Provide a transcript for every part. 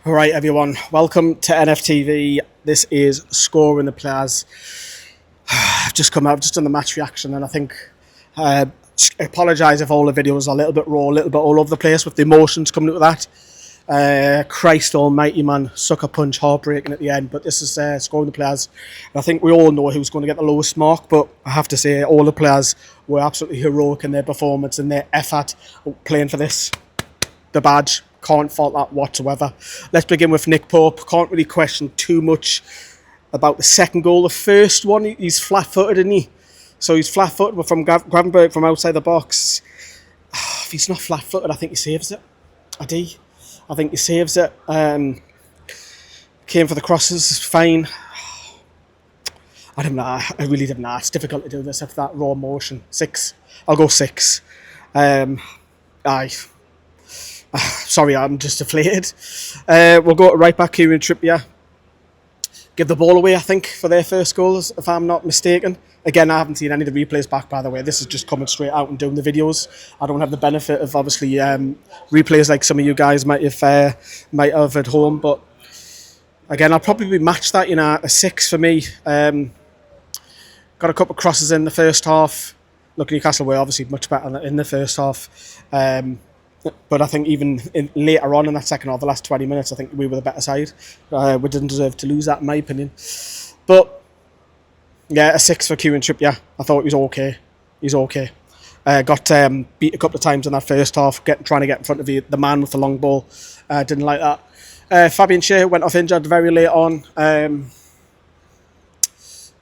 All right, everyone. Welcome to NFTV. This is Scoring the Players. I've just come out, just done the match reaction, and I think I apologise if all the videos are a little bit raw, a little bit all over the place with the emotions coming with that. Christ almighty, man. Sucker punch, heartbreaking at the end. But this is Scoring the Players. And I think we all know who's going to get the lowest mark, but I have to say all the players were absolutely heroic in their performance and their effort playing for this. The badge. Can't fault that whatsoever. Let's begin with Nick Pope. Can't really question too much about the second goal. The first one, he's flat-footed, isn't he? So he's flat-footed from Gravenberch from outside the box. If he's not flat-footed, I think he saves it. I think he saves it. Came for the crosses, fine. I don't know. I really don't know. It's difficult to do this after that raw emotion. 6. I'll go 6. Sorry, I'm just deflated. We'll go to right back here in Trippier. Give the ball away, I think, for their first goals, if I'm not mistaken. Again, I haven't seen any of the replays back, by the way. This is just coming straight out and doing the videos. I don't have the benefit of, obviously, replays like some of you guys might have at home. But, again, I'll probably match that, a 6 for me. Got a couple of crosses in the first half. Look, Newcastle were obviously much better in the first half. But I think even later on in that second half, the last 20 minutes, I think we were the better side. We didn't deserve to lose that, in my opinion. But, yeah, a 6 for Kieran Trippier. I thought he was okay. He's okay. Got beat a couple of times in that first half, trying to get in front of the man with the long ball. Didn't like that. Fabian Schar went off injured very late on.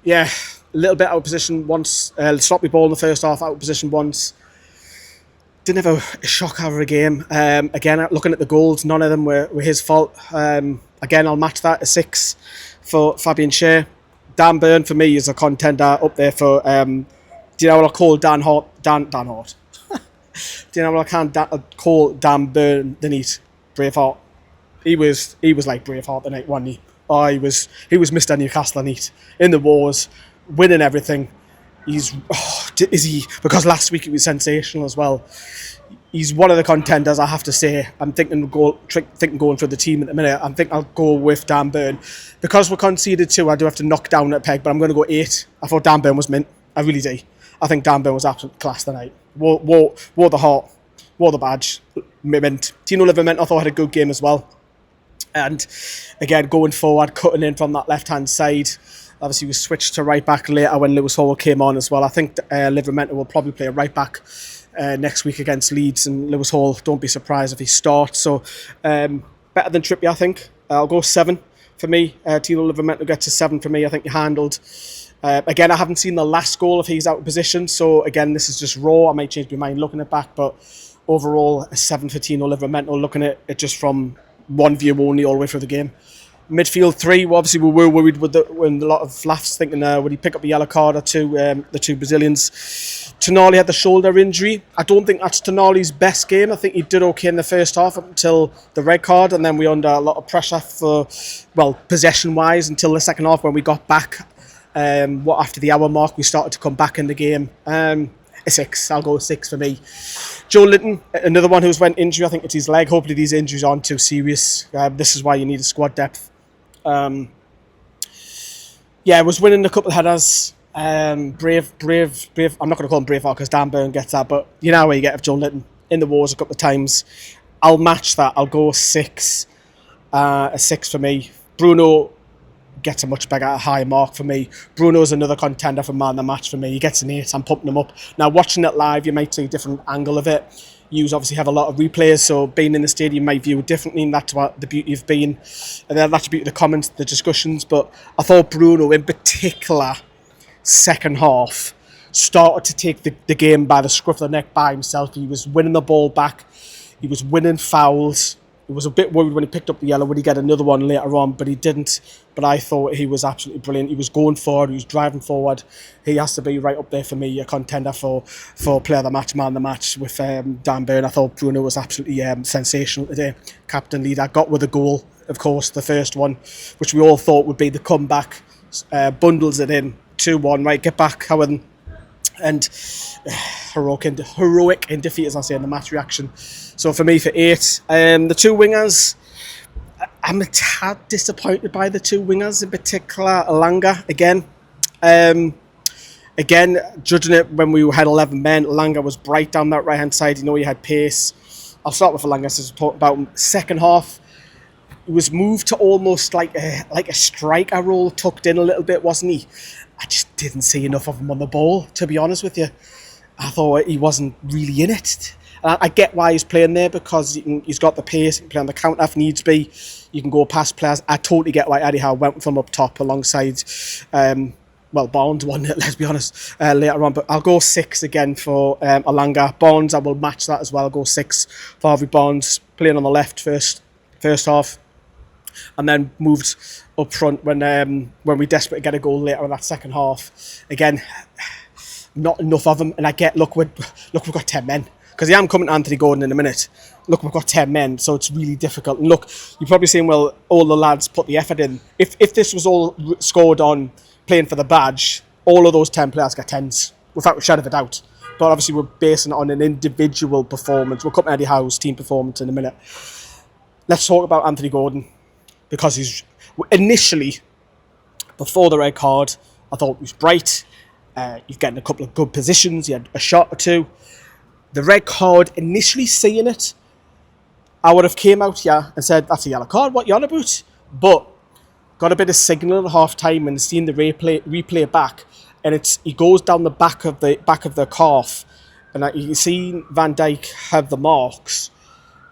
Yeah, a little bit out of position once. Sloppy ball in the first half, out of position once. Didn't have a shock over a game. Again, looking at the goals, none of them were his fault. Again, I'll match that, a 6 for Fabian Schar. Dan Burn, for me, is a contender up there for... do you know what I'll call Dan Hart? Dan Hart. Do you know what I can call Dan Burn the Neat? Braveheart. He was like Braveheart the night, wasn't he? Oh, he was Mr. Newcastle Neat. In the wars, winning everything. Is he? Because last week it was sensational as well. He's one of the contenders, I have to say. I'm thinking going for the team at the minute. I think I'll go with Dan Burn. Because we're conceded 2, I do have to knock down a peg, but I'm going to go 8. I thought Dan Burn was mint. I really do. I think Dan Burn was absolute class tonight. Wore the heart, wore the badge, mint. Tino Livramento I thought had a good game as well. And again, going forward, cutting in from that left-hand side. Obviously, we switched to right back later when Lewis Howe came on as well. I think Livramento will probably play a right back next week against Leeds, and Lewis Howe, don't be surprised if he starts. So, better than Trippier, I think. I'll go 7 for me. Tino Livramento gets a 7 for me. I think he handled. Again, I haven't seen the last goal if he's out of position. So, again, this is just raw. I might change my mind looking at back, but overall, a 7 for Tino Livramento, looking at it just from one view only all the way through the game. Midfield 3, obviously we were worried with when a lot of laughs thinking would he pick up a yellow card or two, the two Brazilians. Tonali had the shoulder injury. I don't think that's Tonali's best game. I think he did okay in the first half up until the red card, and then we were under a lot of pressure for, well, possession-wise until the second half when we got back. After the hour mark, we started to come back in the game. A 6. I'll go 6 for me. Joe Linton, another one who's went injury. I think it's his leg. Hopefully these injuries aren't too serious. This is why you need a squad depth. Was winning a couple of headers. Brave. I'm not going to call him Braveheart because Dan Burn gets that, but you know where you get of Joe Linton in the wars a couple of times. I'll match that. I'll go 6. A 6 for me. Bruno gets a much bigger, high mark for me. Bruno's another contender for man of the match for me. He gets an 8. I'm pumping him up. Now, watching it live, you might see a different angle of it. You obviously have a lot of replays, so being in the stadium might view it differently, and that's what the beauty of being. And that's the beauty of the comments, the discussions. But I thought Bruno, in particular, second half, started to take the game by the scruff of the neck by himself. He was winning the ball back. He was winning fouls. He was a bit worried when he picked up the yellow. Would he get another one later on? But he didn't. But I thought he was absolutely brilliant. He was going forward. He was driving forward. He has to be right up there for me, a contender for player of the match, man of the match with Dan Burn. I thought Bruno was absolutely sensational today. Captain leader. Got with a goal, of course, the first one, which we all thought would be the comeback. Bundles it in. 2-1. Right, get back, Howard. And heroic in defeat, as I say, in the match reaction. So for me, for 8. The two wingers, I'm a tad disappointed by the two wingers, in particular Alanga again. Again, judging it when we had 11 men, Alanga was bright down that right-hand side. You know, he had pace. I'll start with Alanga, as I talked about. Second half, he was moved to almost like a striker role, tucked in a little bit, wasn't he? I just didn't see enough of him on the ball, to be honest with you. I thought he wasn't really in it. I get why he's playing there, because he's got the pace, he can play on the counter if needs be. You can go past players. I totally get why Eddie Howe went with him up top alongside, Barnes won it, let's be honest, later on. But I'll go 6 again for Alanga. Barnes, I will match that as well. I'll go 6 for Harvey Barnes, playing on the left first half. And then moved up front when we desperate to get a goal later in that second half. Again, not enough of them. And I get, look, we've got 10 men. Because I am coming to Anthony Gordon in a minute. Look, we've got 10 men, so it's really difficult. And look, you're probably saying, well, all the lads put the effort in. If this was all scored on playing for the badge, all of those 10 players get 10s, without a shadow of a doubt. But obviously we're basing it on an individual performance. We'll come to Eddie Howe's team performance in a minute. Let's talk about Anthony Gordon, because he's initially, before the red card, I thought he was bright. He's getting a couple of good positions. He had a shot or two. The red card, initially seeing it, I would have came out here and said, that's a yellow card, what you on about? But got a bit of signal at half time and seen the replay back, and he goes down the back of the calf, and you can see Van Dijk have the marks,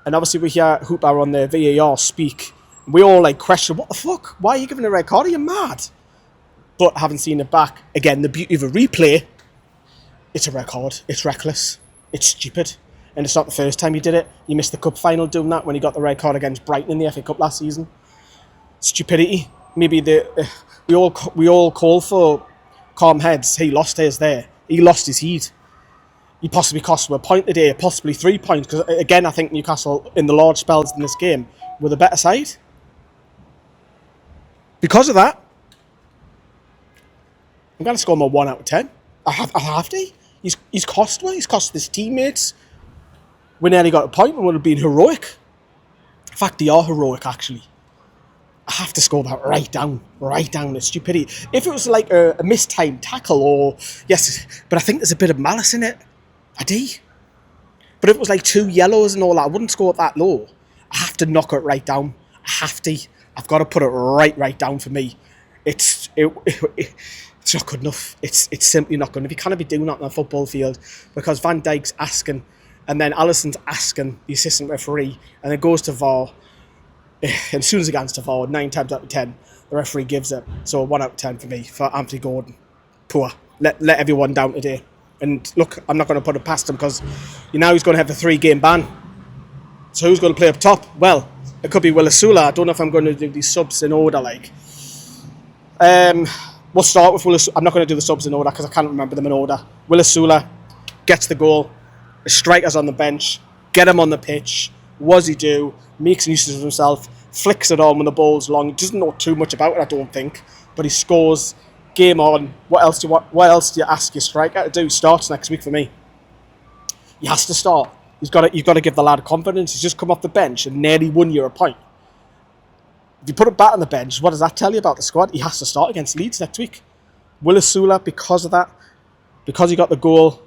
and obviously we hear Hooper on the VAR speak. We all question, what the fuck? Why are you giving a red card? Are you mad? But having seen it back, again, the beauty of a replay, it's a red card. It's reckless. It's stupid. And it's not the first time he did it. You missed the cup final doing that when he got the red card against Brighton in the FA Cup last season. Stupidity. Maybe we all call for calm heads. He lost his there. He lost his heat. He possibly cost him a point today, possibly 3 points. Because again, I think Newcastle, in the large spells in this game, were the better side. Because of that, I'm going to score him a 1 out of 10. I have to. He's cost me. He's cost his teammates. We nearly got a point and would have been heroic. In fact, they are heroic, actually. I have to score that right down. It's stupidity. If it was like a mistimed tackle yes, but I think there's a bit of malice in it. I do. But if it was like 2 yellows and all that, I wouldn't score it that low. I have to knock it right down. I have to. I've got to put it right down for me. It's not good enough. It's simply not good enough. You can't be doing that on a football field, because Van Dijk's asking, and then Alisson's asking the assistant referee, and it goes to VAR. And as soon as it gets to VAR, 9 times out of 10, the referee gives it. So 1 out of 10 for me, for Anthony Gordon. Poor. Let everyone down today. And look, I'm not going to put it past him, because now he's going to have a 3-game ban. So who's going to play up top? Well, it could be Willisula. I don't know if I'm going to do these subs in order, We'll start with Willisula. I'm not going to do the subs in order because I can't remember them in order. Willisula gets the goal. The striker's on the bench. Get him on the pitch. What does he do? Makes use of himself. Flicks it on when the ball's long. He doesn't know too much about it, I don't think. But he scores. Game on. What else do you ask your striker to do? Starts next week for me. He has to start. You've got to give the lad confidence. He's just come off the bench and nearly won you a point. If you put him back on the bench, what does that tell you about the squad? He has to start against Leeds next week. Willisula, because of that, because he got the goal,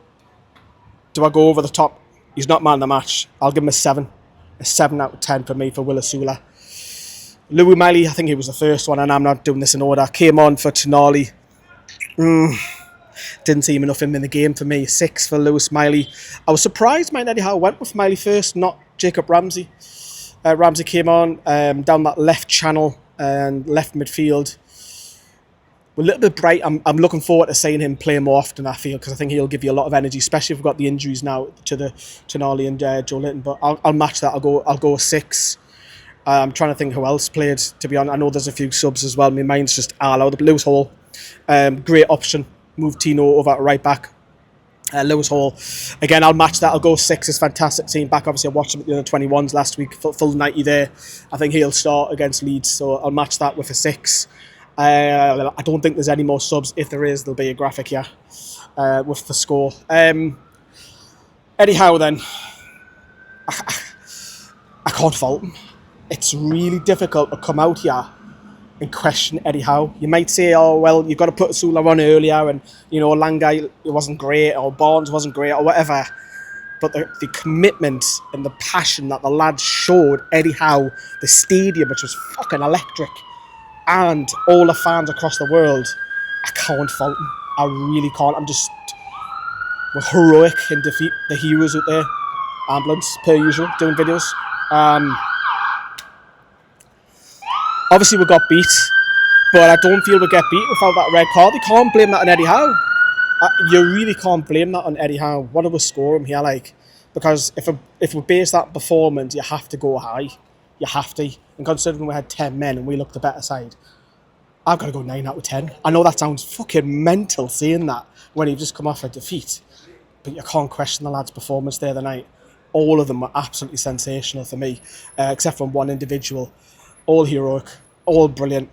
do I go over the top? He's not man of the match. I'll give him a 7. A 7 out of 10 for me for Willisula. Louis Miley, I think he was the first one, and I'm not doing this in order. Came on for Tonali. Didn't see him enough in the game for me. 6 for Lewis Miley. I was surprised Eddie Howe went with Miley first, not Jacob Ramsey. Ramsey came on down that left channel and left midfield. We're a little bit bright. I'm looking forward to seeing him play more often, I feel, because I think he'll give you a lot of energy, especially if we've got the injuries now to the Tonali and Joe Linton. But I'll match that. I'll go 6. I'm trying to think who else played, to be honest. I know there's a few subs as well. My mind's just Arlo. Lewis Hall, great option. Move Tino over to right back. Lewis Hall, again, I'll match that. I'll go 6. It's fantastic seeing back. Obviously, I watched him at the under 21s last week, full 90 there. I think he'll start against Leeds, so I'll match that with a 6. I don't think there's any more subs. If there is, there'll be a graphic here with the score. Eddie Howe, then, I can't fault him. it's really difficult to come out here and question Eddie Howe. You might say, oh, well, you've got to put Sula on earlier, and, you know, Langai wasn't great, or Barnes wasn't great, or whatever. But the commitment and the passion that the lads showed Eddie Howe, the stadium, which was fucking electric, and all the fans across the world, I can't fault them. I really can't. We're heroic in defeat. The heroes out there. Ambulance, per usual, doing videos. Obviously, we got beat, but I don't feel we get beat without that red card. You can't blame that on Eddie Howe. You really can't blame that on Eddie Howe. What do we score him here like? Because if we base that performance, you have to go high. You have to. And considering we had 10 men and we looked the better side, I've got to go 9 out of 10. I know that sounds fucking mental saying that when you've just come off a defeat, but you can't question the lads' performance the other night. All of them were absolutely sensational for me, except from one individual. All heroic, all brilliant.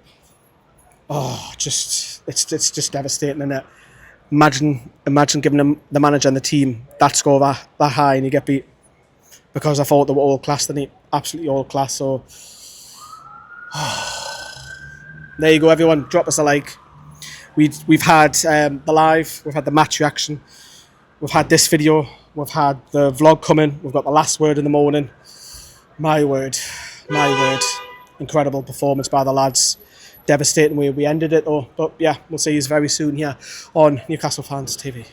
Oh, it's just devastating, isn't it? Imagine giving them the manager and the team that score that high and you get beat. Because I thought they were all class, they absolutely all class. So there you go, everyone. Drop us a like. We've had the live, we've had the match reaction, we've had this video, we've had the vlog coming, we've got the last word in the morning. My word. Incredible performance by the lads. Devastating way we ended it, though. But yeah, we'll see you very soon here on Newcastle Fans TV.